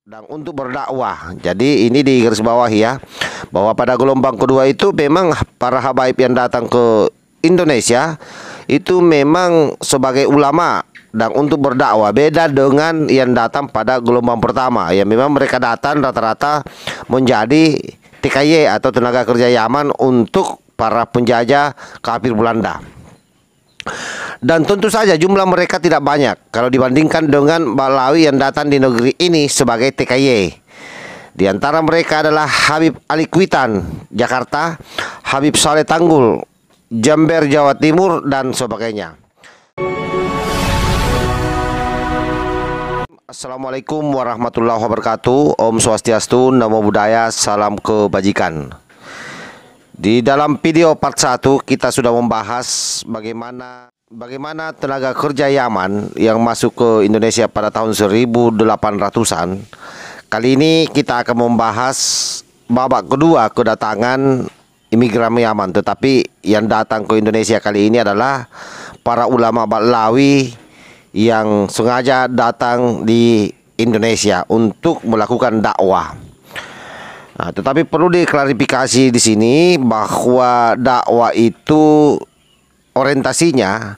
dan untuk berdakwah. Jadi ini di garis bawah ya, bahwa pada gelombang kedua itu memang para habaib yang datang ke Indonesia itu memang sebagai ulama dan untuk berdakwah. Beda dengan yang datang pada gelombang pertama ya, memang mereka datang rata-rata menjadi TKY atau tenaga kerja Yaman untuk para penjajah kafir Belanda. Dan tentu saja jumlah mereka tidak banyak kalau dibandingkan dengan Balawi yang datang di negeri ini sebagai TKY. Di antara mereka adalah Habib Ali Kwitan, Jakarta, Habib Saleh Tanggul, Jember, Jawa Timur, dan sebagainya. Assalamualaikum warahmatullahi wabarakatuh. Om Swastiastu, Namo Buddhaya, salam kebajikan. Di dalam video part 1 kita sudah membahas bagaimana tenaga kerja Yaman yang masuk ke Indonesia pada tahun 1800-an. Kali ini kita akan membahas babak kedua kedatangan imigran Yaman, tetapi yang datang ke Indonesia kali ini adalah para ulama Balawi yang sengaja datang di Indonesia untuk melakukan dakwah. Nah, tetapi perlu diklarifikasi di sini bahwa dakwah itu orientasinya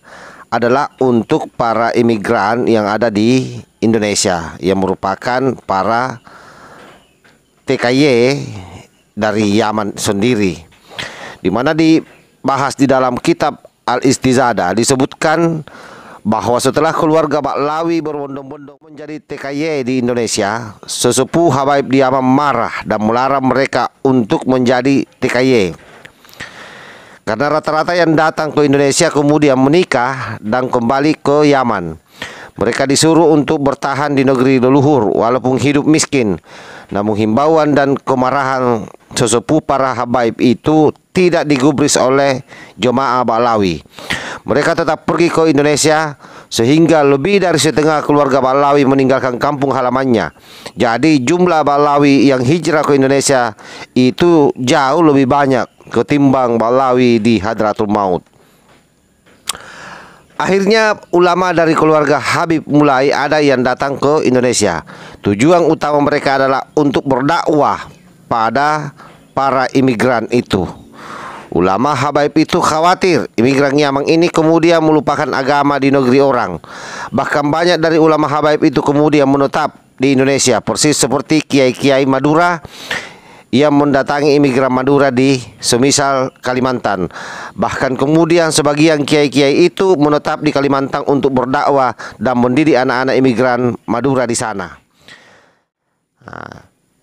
adalah untuk para imigran yang ada di Indonesia yang merupakan para TKY dari Yaman sendiri, di mana dibahas di dalam kitab Al-Istizadah disebutkan bahwa setelah keluarga Balawi berbondong-bondong menjadi TKY di Indonesia, sesepuh habaib di Yaman marah dan melarang mereka untuk menjadi TKY. Karena rata-rata yang datang ke Indonesia kemudian menikah dan kembali ke Yaman. Mereka disuruh untuk bertahan di negeri leluhur walaupun hidup miskin. Namun himbauan dan kemarahan sesepuh para habaib itu tidak digubris oleh jemaah Balawi. Mereka tetap pergi ke Indonesia sehingga lebih dari setengah keluarga Balawi meninggalkan kampung halamannya. Jadi jumlah Balawi yang hijrah ke Indonesia itu jauh lebih banyak ketimbang Balawi di Hadratul Maut. Akhirnya ulama dari keluarga Habib mulai ada yang datang ke Indonesia. Tujuan utama mereka adalah untuk berdakwah pada para imigran itu. Ulama habaib itu khawatir imigran Yaman ini kemudian melupakan agama di negeri orang. Bahkan banyak dari ulama habaib itu kemudian menetap di Indonesia, persis seperti kiai-kiai Madura yang mendatangi imigran Madura di semisal Kalimantan. Bahkan kemudian sebagian kiai-kiai itu menetap di Kalimantan untuk berdakwah dan mendidik anak-anak imigran Madura di sana.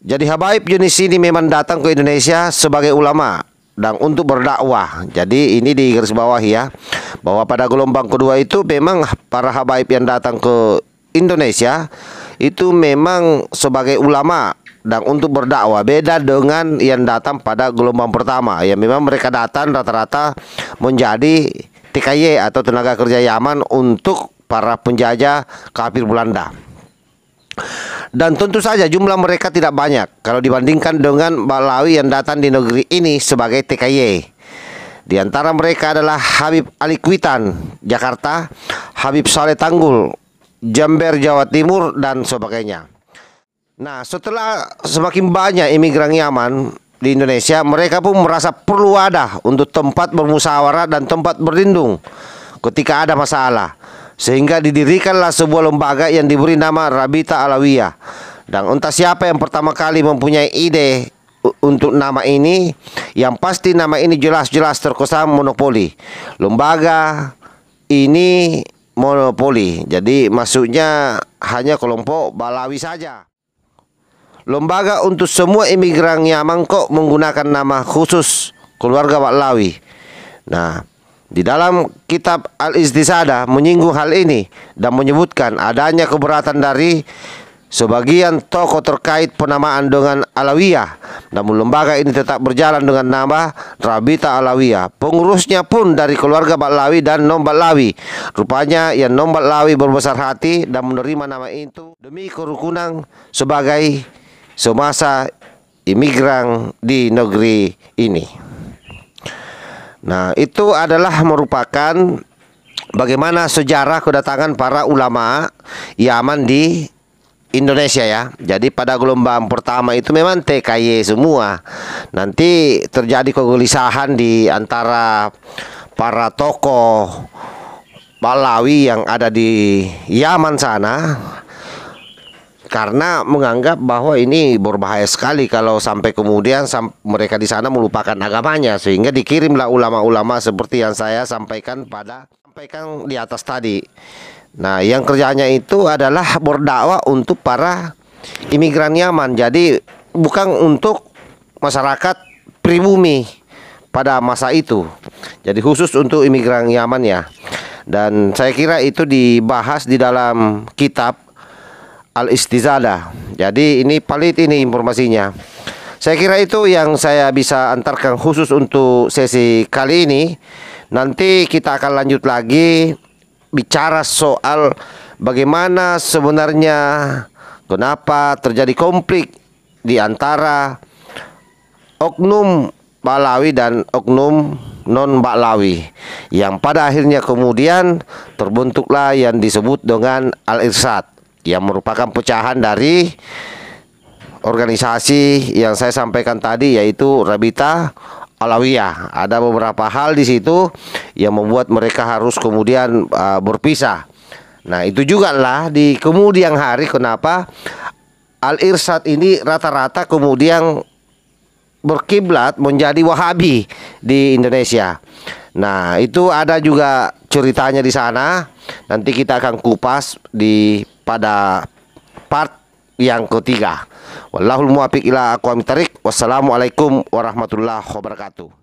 Jadi habaib jenis ini memang datang ke Indonesia sebagai ulama dan untuk berdakwah. Jadi ini di garis bawah ya, bahwa pada gelombang kedua itu memang para habaib yang datang ke Indonesia itu memang sebagai ulama dan untuk berdakwah. Beda dengan yang datang pada gelombang pertama ya, memang mereka datang rata-rata menjadi TKY atau tenaga kerja Yaman untuk para penjajah kafir Belanda. Dan tentu saja jumlah mereka tidak banyak kalau dibandingkan dengan Balawi yang datang di negeri ini sebagai TKY. Di antara mereka adalah Habib Ali Kwitan, Jakarta, Habib Saleh Tanggul, Jember, Jawa Timur, dan sebagainya. Nah, setelah semakin banyak imigran Yaman di Indonesia, mereka pun merasa perlu ada untuk tempat bermusyawarah dan tempat berlindung ketika ada masalah. Sehingga didirikanlah sebuah lembaga yang diberi nama Rabita Alawiyah. Dan entah siapa yang pertama kali mempunyai ide untuk nama ini, yang pasti nama ini jelas-jelas terkesan monopoli. Lembaga ini monopoli, jadi maksudnya hanya kelompok Balawi saja. Lembaga untuk semua imigran Yaman kok menggunakan nama khusus keluarga Balawi. Nah, di dalam kitab Al-Istizadah menyinggung hal ini dan menyebutkan adanya keberatan dari sebagian tokoh terkait penamaan dengan Alawiyah. Namun lembaga ini tetap berjalan dengan nama Rabita Alawiyah. Pengurusnya pun dari keluarga Balawi dan non-Balawi. Rupanya yang non-Balawi berbesar hati dan menerima nama itu demi kerukunan sebagai semasa imigran di negeri ini. Nah, itu adalah merupakan bagaimana sejarah kedatangan para ulama Yaman di Indonesia ya. Jadi pada gelombang pertama itu memang TKY semua. Nanti terjadi kegelisahan di antara para tokoh Balawi yang ada di Yaman sana, karena menganggap bahwa ini berbahaya sekali kalau sampai kemudian mereka di sana melupakan agamanya, sehingga dikirimlah ulama-ulama seperti yang saya sampaikan di atas tadi. Nah, yang kerjanya itu adalah berdakwah untuk para imigran Yaman. Jadi bukan untuk masyarakat pribumi pada masa itu. Jadi khusus untuk imigran Yaman ya. Dan saya kira itu dibahas di dalam kitab Al-Istizadah. Jadi ini valid ini informasinya. Saya kira itu yang saya bisa antarkan khusus untuk sesi kali ini. Nanti kita akan lanjut lagi bicara soal bagaimana sebenarnya kenapa terjadi konflik di antara oknum Balawi dan oknum non Balawi, yang pada akhirnya kemudian terbentuklah yang disebut dengan Al-Irsyad, yang merupakan pecahan dari organisasi yang saya sampaikan tadi, yaitu Rabita Alawiyah. Ada beberapa hal di situ yang membuat mereka harus kemudian berpisah. Nah, itu juga lah di kemudian hari kenapa Al-Irsyad ini rata-rata kemudian berkiblat menjadi Wahabi di Indonesia. Nah, itu ada juga ceritanya di sana. Nanti kita akan kupas pada part yang ketiga. Wallahul muwaffiq ila aqwamit thariq. Wassalamualaikum warahmatullahi wabarakatuh.